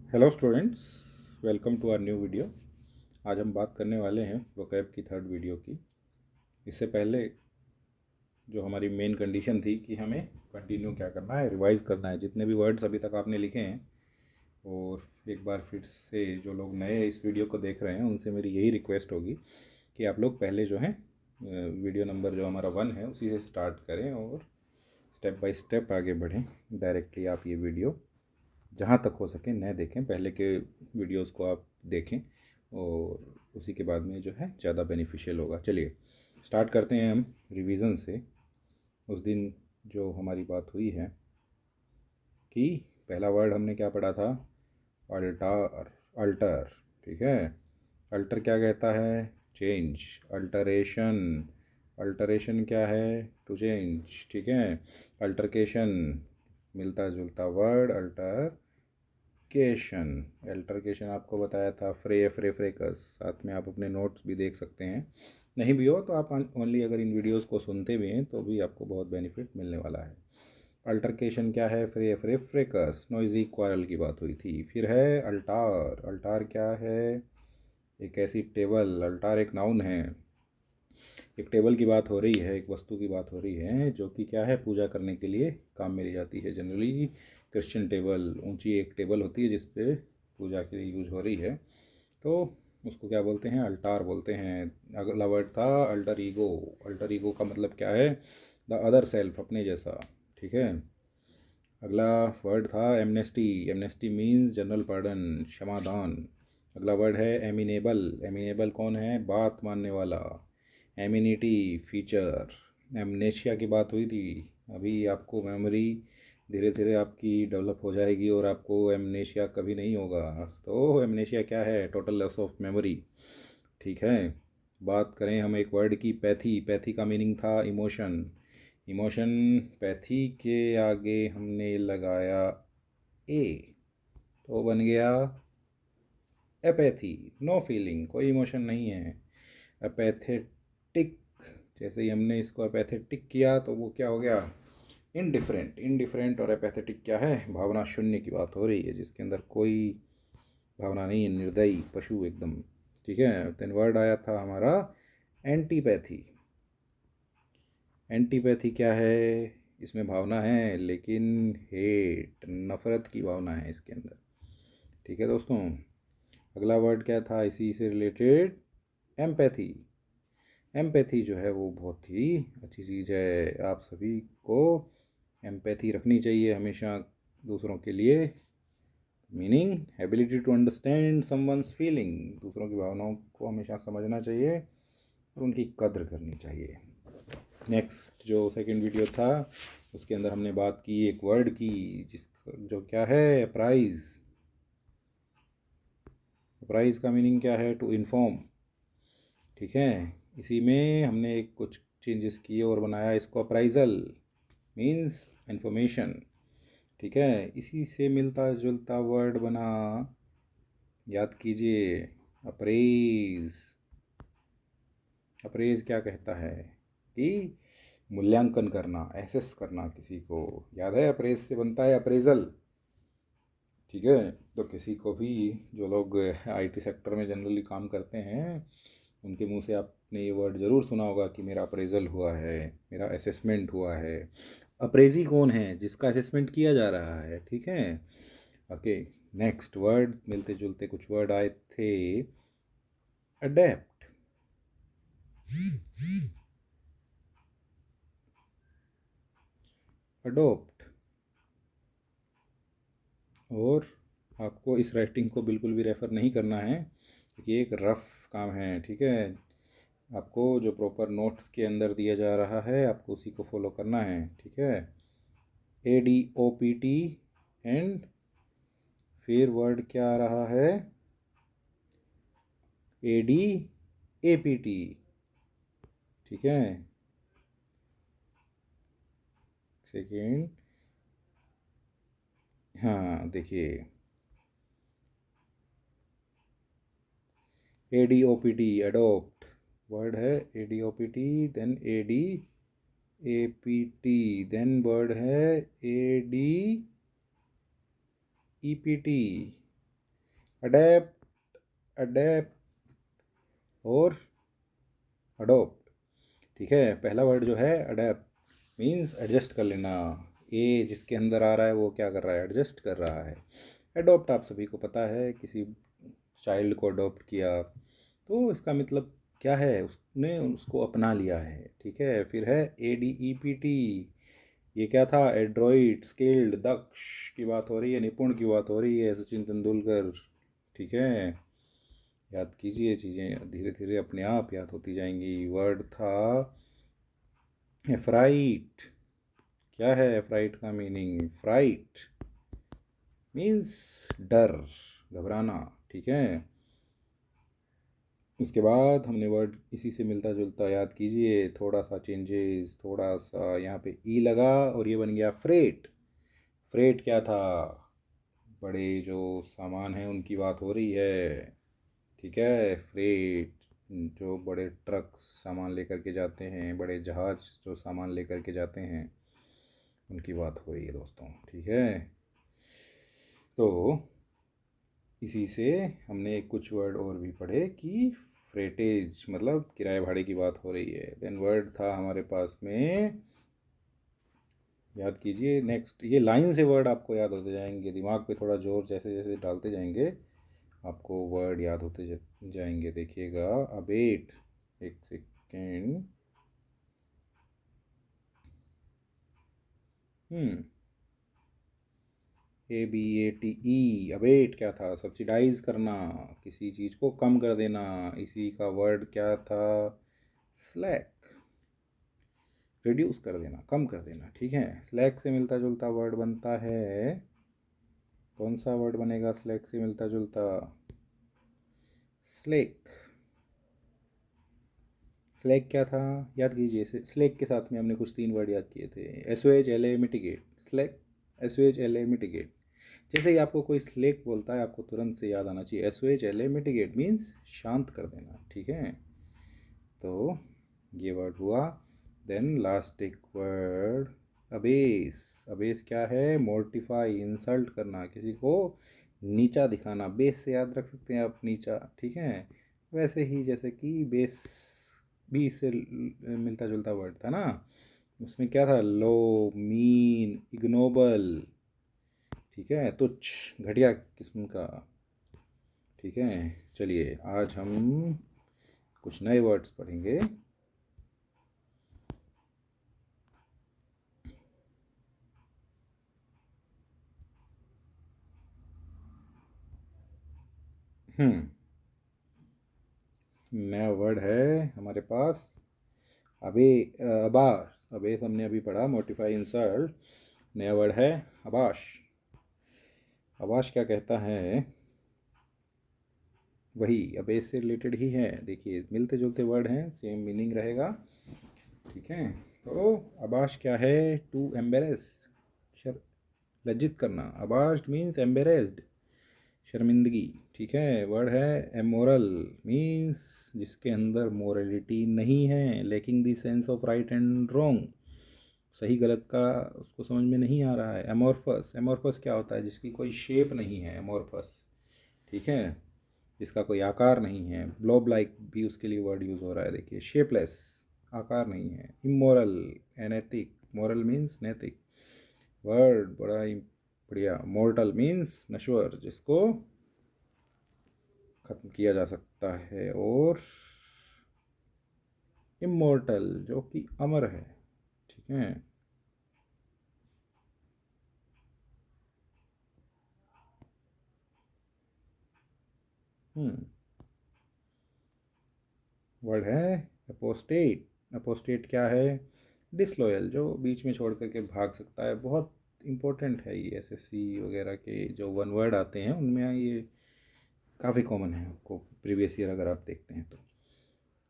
Hello students, welcome to our new video. आज हम बात करने वाले हैं वोकैब की थर्ड वीडियो की। इससे पहले जो हमारी मेन कंडीशन थी कि हमें कंटिन्यू क्या करना है, रिवाइज करना है जितने भी वर्ड्स अभी तक आपने लिखे हैं। और एक बार फिर से जो लोग नए इस वीडियो को देख रहे हैं उनसे मेरी यही रिक्वेस्ट होगी कि आप लोग पहले जो है वीडियो नंबर जो हमारा 1 है उसी से स्टार्ट करें और स्टेप बाय स्टेप आगे बढ़ें। डायरेक्टली आप ये वीडियो जहाँ तक हो सके न देखें, पहले के वीडियोस को आप देखें और उसी के बाद में जो है ज़्यादा बेनिफिशियल होगा। चलिए स्टार्ट करते हैं हम रिवीजन से। उस दिन जो हमारी बात हुई है कि पहला वर्ड हमने क्या पढ़ा था, अल्टर। अल्टर, ठीक है। अल्टर क्या कहता है, चेंज। अल्टरेशन, अल्टरेशन क्या है, टू चेंज, ठीक है। अल्टरकेशन, मिलता जुलता वर्ड अल्टर केशन। अल्टरकेशन आपको बताया था फ्रेकस। साथ में आप अपने नोट्स भी देख सकते हैं, नहीं भी हो तो आप ओनली अगर इन वीडियोस को सुनते भी हैं तो भी आपको बहुत बेनिफिट मिलने वाला है। अल्टरकेशन क्या है, फ्रेकस, नॉइजी क्वारल की बात हुई थी। फिर है अल्टार। अल्टार क्या है, एक ऐसी टेबल। अल्टार एक नाउन है, एक टेबल की बात हो रही है, एक वस्तु की बात हो रही है जो कि क्या है, पूजा करने के लिए काम में ली जाती है। जनरली क्रिश्चियन टेबल, ऊंची एक टेबल होती है जिस पे पूजा के लिए यूज हो रही है, तो उसको क्या बोलते हैं, अल्टार बोलते हैं। अगला वर्ड था अल्टर ईगो। अल्टर ईगो का मतलब क्या है, द अदर सेल्फ, अपने जैसा, ठीक है। अगला वर्ड था amnesty. Amnesty means general pardon, क्षमादान। अगला वर्ड है एमिनेबल। एमिनेबल कौन है, बात मानने वाला। Amenity, feature. एमनेशिया की बात हुई थी, अभी आपको मेमोरी धीरे धीरे आपकी डेवलप हो जाएगी और आपको एमनेशिया कभी नहीं होगा। तो एमनेशिया क्या है, टोटल लॉस ऑफ मेमोरी, ठीक है। बात करें हम एक वर्ड की, पैथी। पैथी का मीनिंग था इमोशन। इमोशन, पैथी के आगे हमने लगाया ए तो बन गया एपैथी, नो फीलिंग, कोई इमोशन नहीं है। अपैथेटिक, जैसे ही हमने इसको अपैथेटिक किया तो वो क्या हो गया, इनडिफरेंट। इनडिफरेंट और एपैथेटिक क्या है, भावना शून्य की बात हो रही है, जिसके अंदर कोई भावना नहीं है, निर्दयी पशु एकदम, ठीक है। देन वर्ड आया था हमारा एंटीपैथी। एंटीपैथी क्या है, इसमें भावना है लेकिन हेट, नफ़रत की भावना है इसके अंदर, ठीक है दोस्तों। अगला वर्ड क्या था इसी से रिलेटेड, एम्पैथी। एम्पैथी जो है वो बहुत ही अच्छी चीज़ है, आप सभी को एम्पैथी रखनी चाहिए हमेशा दूसरों के लिए। Meaning ability to understand someone's feeling, दूसरों की भावनाओं को हमेशा समझना चाहिए और उनकी कद्र करनी चाहिए। नेक्स्ट जो सेकंड वीडियो था उसके अंदर हमने बात की एक वर्ड की, जिस जो क्या है, प्राइज। प्राइज का मीनिंग क्या है, टू इन्फॉर्म, ठीक है। इसी में हमने एक कुछ चेंजेस किए और बनाया इसको अप्राइजल, मीन्स इन्फॉर्मेशन, ठीक है। इसी से मिलता जुलता वर्ड बना, याद कीजिए, अप्रेज। अप्रेज क्या कहता है कि मूल्यांकन करना, एसेस करना किसी को, याद है अप्रेज से बनता है अप्रेजल, ठीक है। तो किसी को भी, जो लोग आईटी सेक्टर में जनरली काम करते हैं उनके मुंह से आपने ये वर्ड ज़रूर सुना होगा कि मेरा अप्रेजल हुआ है, मेरा असेसमेंट हुआ है। अप्रेजी कौन है, जिसका असेसमेंट किया जा रहा है, ठीक है। ओके, नेक्स्ट वर्ड, मिलते जुलते कुछ वर्ड आए थे, अडेप्ट। अडोप्ट, और आपको इस राइटिंग को बिल्कुल भी रेफ़र नहीं करना है क्योंकि ये एक रफ़ काम है, ठीक है। आपको जो प्रॉपर नोट्स के अंदर दिया जा रहा है आपको उसी को फॉलो करना है, ठीक है। ADOPT एंड फिर वर्ड क्या आ रहा है, ADAPT, ठीक है। सेकेंड, हाँ देखिए, ADOPT, अडोप्ट वर्ड है, ADOPT, then ADAPT, then word है ADEPT, अडेप्ट, अडेप्ट और अडोप्ट। ठीक है, पहला वर्ड जो है अडेप्ट मीन्स एडजस्ट कर लेना। ए जिसके अंदर आ रहा है वो क्या कर रहा है, एडजस्ट कर रहा है। अडोप्ट आप सभी को पता है, किसी चाइल्ड को अडोप्ट किया तो इसका मतलब क्या है, उसने उसको अपना लिया है। ठीक है, फिर है ADEPT। ये क्या था, एड्रॉइड, स्किल्ड, दक्ष की बात हो रही है, निपुण की बात हो रही है, सचिन तेंदुलकर। ठीक है, याद कीजिए, चीज़ें धीरे धीरे अपने आप याद होती जाएंगी। वर्ड था एफ्राइट। क्या है एफ्राइट का मीनिंग, फ्राइट मीन्स डर, घबराना। ठीक है, उसके बाद हमने वर्ड इसी से मिलता जुलता याद कीजिए, थोड़ा सा चेंजेस, थोड़ा सा यहाँ पे ई लगा और ये बन गया फ्रेट। फ्रेट क्या था, बड़े जो सामान हैं उनकी बात हो रही है। ठीक है, फ्रेट जो बड़े ट्रक सामान लेकर के जाते हैं, बड़े जहाज जो सामान लेकर के जाते हैं, उनकी बात हो रही है दोस्तों। ठीक है, तो इसी से हमने कुछ वर्ड और भी पढ़े कि फ्रेटेज मतलब किराए भाड़े की बात हो रही है। देन वर्ड था हमारे पास में, याद कीजिए नेक्स्ट, ये लाइन से वर्ड आपको याद होते जाएंगे, दिमाग पे थोड़ा जोर जैसे जैसे डालते जाएंगे आपको वर्ड याद होते जाएंगे। देखिएगा, अबेट, एक सेकेंड। ABATE, अबेट क्या था, सब्सिडाइज करना, किसी चीज़ को कम कर देना। इसी का वर्ड क्या था, स्लैक, रिड्यूस कर देना, कम कर देना। ठीक है, स्लैक से मिलता जुलता वर्ड बनता है, कौन सा वर्ड बनेगा स्लैक से मिलता जुलता, स्लेक। स्लैक क्या था, याद कीजिए, स्लैक के साथ में हमने कुछ 3 वर्ड याद किए थे, SOHLA mitigate, slack, SOHLA mitigate. जैसे ही आपको कोई स्लेक बोलता है आपको तुरंत से याद आना चाहिए SOHLA मिटिगेट मीन्स शांत कर देना। ठीक है, तो ये वर्ड हुआ। देन लास्ट एक वर्ड अबेस। अबेस क्या है, मोर्टिफाई, इंसल्ट करना, किसी को नीचा दिखाना। बेस से याद रख सकते हैं आप, नीचा। ठीक है, वैसे ही जैसे कि बेस भी इससे मिलता जुलता वर्ड था ना, उसमें क्या था, लो, मीन, इग्नोबल। ठीक है, तुच्छ, घटिया किस्म का। ठीक है, चलिए आज हम कुछ नए वर्ड्स पढ़ेंगे। नया वर्ड है हमारे पास, अबे, अबाश। अबेस हमने अभी पढ़ा, मोटिफाई, इंसल्ट। नया वर्ड है अबाश। अबाश क्या कहता है, वही अबेस से रिलेटेड ही है। देखिए मिलते जुलते वर्ड हैं, सेम मीनिंग रहेगा। ठीक है, तो अबाश क्या है, टू एम्बेरस, लज्जित करना। अबाश्ड मीन्स एम्बेरेस्ड, शर्मिंदगी। ठीक है, वर्ड है एमोरल मीन्स जिसके अंदर मोरलिटी नहीं है, lacking the sense of right and wrong, सही गलत का उसको समझ में नहीं आ रहा है। एमोरफस, एमोरफस क्या होता है, जिसकी कोई शेप नहीं है, एमोरफस। ठीक है, जिसका कोई आकार नहीं है। ब्लॉब लाइक भी उसके लिए वर्ड यूज़ हो रहा है, देखिए, शेपलेस, आकार नहीं है। इमोरल, अनैतिक, मोरल मीन्स नैतिक। वर्ड बड़ा ही बढ़िया। मोर्टल मीन्स नश्वर, जिसको ख़त्म किया जा सकता है। और इमोर्टल जो कि अमर है। ठीक है, वर्ड है अपोस्टेट। अपोस्टेट क्या है, डिसलॉयल, जो बीच में छोड़ करके भाग सकता है। बहुत इंपॉर्टेंट है ये, SSC वगैरह के जो वन वर्ड आते हैं उनमें ये काफ़ी कॉमन है, आपको प्रीवियस ईयर अगर आप देखते हैं तो।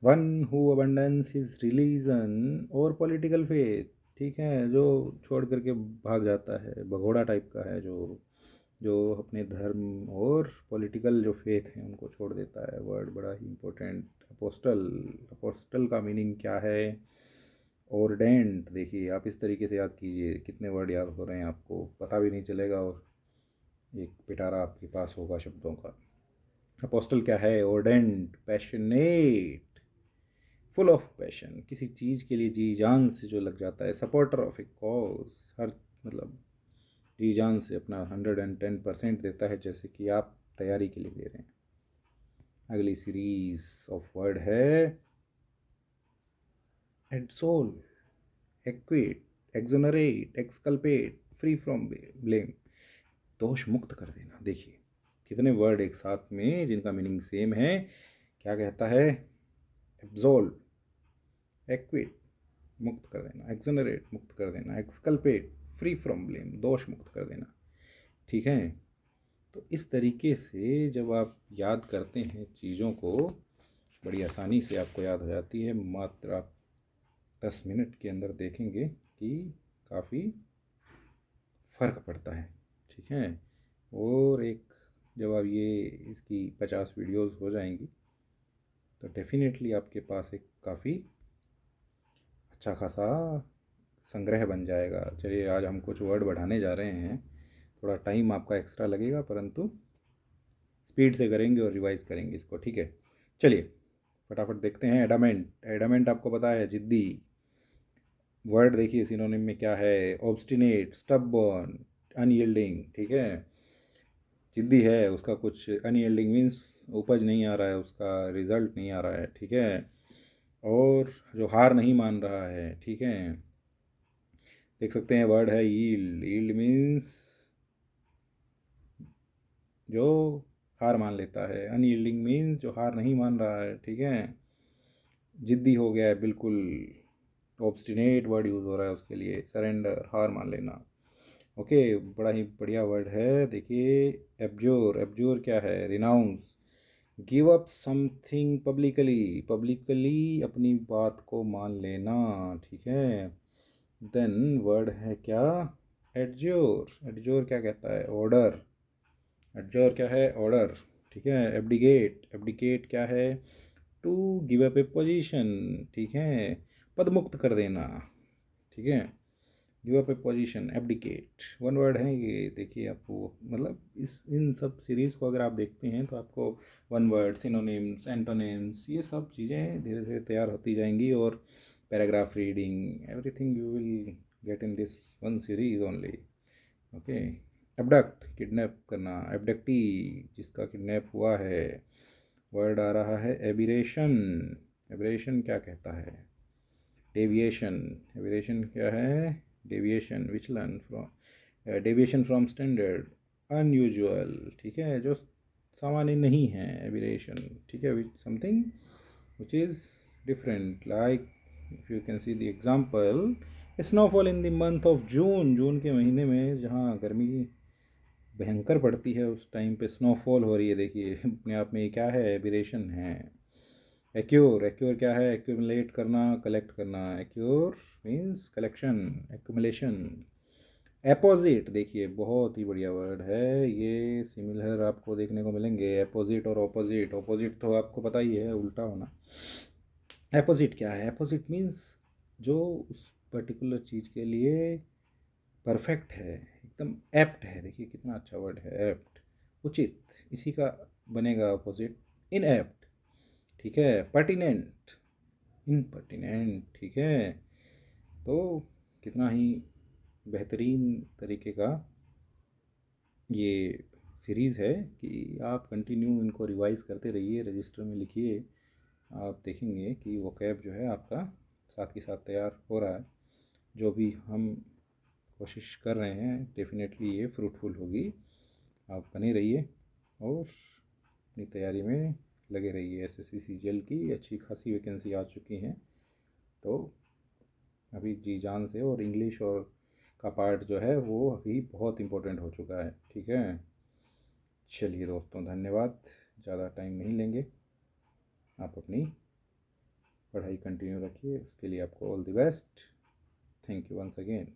One who abundance his religion और पॉलिटिकल फेथ। ठीक है, जो छोड़ करके भाग जाता है, भगोड़ा टाइप का है, जो जो अपने धर्म और पॉलिटिकल जो फेथ हैं उनको छोड़ देता है। वर्ड बड़ा ही इम्पोर्टेंट। अपोस्टल, अपोस्टल का मीनिंग क्या है, ऑर्डेंट। देखिए आप इस तरीके से याद कीजिए, कितने वर्ड याद हो रहे हैं आपको, पता भी नहीं चलेगा और एक पिटारा आपके पास होगा शब्दों का। अपोस्टल क्या है? ऑर्डेंट, पैशनेट, फुल ऑफ पैशन, किसी चीज़ के लिए जी जान से जो लग जाता है। सपोर्टर ऑफ ए कॉज, हर मतलब जी जान से अपना 110% देता है, जैसे कि आप तैयारी के लिए दे रहे हैं। अगली सीरीज ऑफ वर्ड है absolve, acquit, exonerate, exculpate, free from blame, दोष मुक्त कर देना। देखिए कितने वर्ड एक साथ में जिनका मीनिंग सेम है। क्या कहता है? एब्सोल्व, एक्विट, मुक्त कर देना, एक्सोनरेट, मुक्त कर देना, एक्सकल्पेट, फ्री फ्रॉम ब्लेम, दोष मुक्त कर देना। ठीक है, तो इस तरीके से जब आप याद करते हैं चीज़ों को, बड़ी आसानी से आपको याद हो जाती है। मात्र आप 10 मिनट के अंदर देखेंगे कि काफ़ी फ़र्क पड़ता है। ठीक है, और एक जब आप ये इसकी 50 वीडियोस हो जाएंगी तो डेफिनेटली आपके पास एक काफ़ी अच्छा खासा संग्रह बन जाएगा। चलिए आज हम कुछ वर्ड बढ़ाने जा रहे हैं, थोड़ा टाइम आपका एक्स्ट्रा लगेगा, परंतु स्पीड से करेंगे और रिवाइज करेंगे इसको। ठीक है, चलिए फटाफट देखते हैं। एडामेंट, एडामेंट आपको पता है जिद्दी। वर्ड देखिए सिनोनिम में क्या है? Obstinate, stubborn, unyielding. ठीक है, जिद्दी है, उसका कुछ अनयील्डिंग मीन्स उपज नहीं आ रहा है, उसका रिजल्ट नहीं आ रहा है। ठीक है, और जो हार नहीं मान रहा है। ठीक है, देख सकते हैं वर्ड है यील्ड, यील्ड मीन्स जो हार मान लेता है, अनयील्डिंग मीन्स जो हार नहीं मान रहा है। ठीक है, जिद्दी हो गया है बिल्कुल, ऑब्स्टिनेट वर्ड यूज़ हो रहा है उसके लिए, सरेंडर, हार मान लेना। ओके, बड़ा ही बढ़िया वर्ड है। देखिए एब्जोर, एब्जोर क्या है? Renounce, give up something publicly, publicly अपनी बात को मान लेना। ठीक है, देन वर्ड है क्या? एडजोर, एडजोर क्या कहता है? ऑर्डर, एडजोर क्या है? ऑर्डर। ठीक है, एब्डिकेट, एब्डिकेट क्या है? To give up a position. ठीक है, पद मुक्त कर देना। ठीक है, give up a position, abdicate, one word है ये। देखिए आपको मतलब इस इन सब सीरीज़ को अगर आप देखते हैं तो आपको वन वर्ड, सिनोनिम्स, एंटोनिम्स, ये सब चीज़ें धीरे धीरे तैयार होती जाएंगी, और paragraph reading, everything you will get in this one series only. Okay, abduct, kidnap करना, एबडक्टी, जिसका किडनैप हुआ है। वर्ड आ रहा है एबिरेशन, एबिरेशन क्या कहता है? डेविएशन, एबिरेशन क्या है? डेविएशन, विचलन from, deviation from standard, unusual. ठीक है, जो सामान्य नहीं है, एबिरेशन। ठीक है, which something which is different, like if you can see the example, snowfall in the month of June, जून के महीने में जहाँ गर्मी भयंकर पड़ती है उस टाइम पे स्नोफॉल हो रही है। देखिए अपने आप में ये क्या है? एबिरेशन है। एक्योर, एक्योर क्या है? एक्यूमुलेट करना, कलेक्ट करना। Accrue means collection, accumulation. Opposite, देखिए बहुत ही बढ़िया वर्ड है ये, सिमिलर आपको देखने को मिलेंगे। एपोजिट और ऑपोजिट, ऑपोजिट तो आपको पता ही है, उल्टा होना। एपोजिट क्या है? एपोजिट मीन्स जो उस पर्टिकुलर चीज़ के लिए परफेक्ट है, एकदम एप्ट है। देखिए कितना अच्छा वर्ड है, एप्ट, उचित, इसी का बनेगा अपोजिट, इन एप्ट। ठीक है, पर्टिनेंट, इनपर्टिनेंट। ठीक है, तो कितना ही बेहतरीन तरीके का ये सीरीज़ है कि आप कंटिन्यू इनको रिवाइज करते रहिए, रजिस्टर में लिखिए। आप देखेंगे कि वोकैब जो है आपका साथ के साथ तैयार हो रहा है। जो भी हम कोशिश कर रहे हैं डेफिनेटली ये फ्रूटफुल होगी। आप बने रहिए और अपनी तैयारी में लगे रहिए। एसएससी सीजीएल की अच्छी खासी वैकेंसी आ चुकी हैं, तो अभी जी जान से, और इंग्लिश और का पार्ट जो है वो अभी बहुत इम्पोर्टेंट हो चुका है। ठीक है, चलिए दोस्तों धन्यवाद, ज़्यादा टाइम नहीं लेंगे। आप अपनी पढ़ाई कंटिन्यू रखिए, उसके लिए आपको all the best. Thank you once again.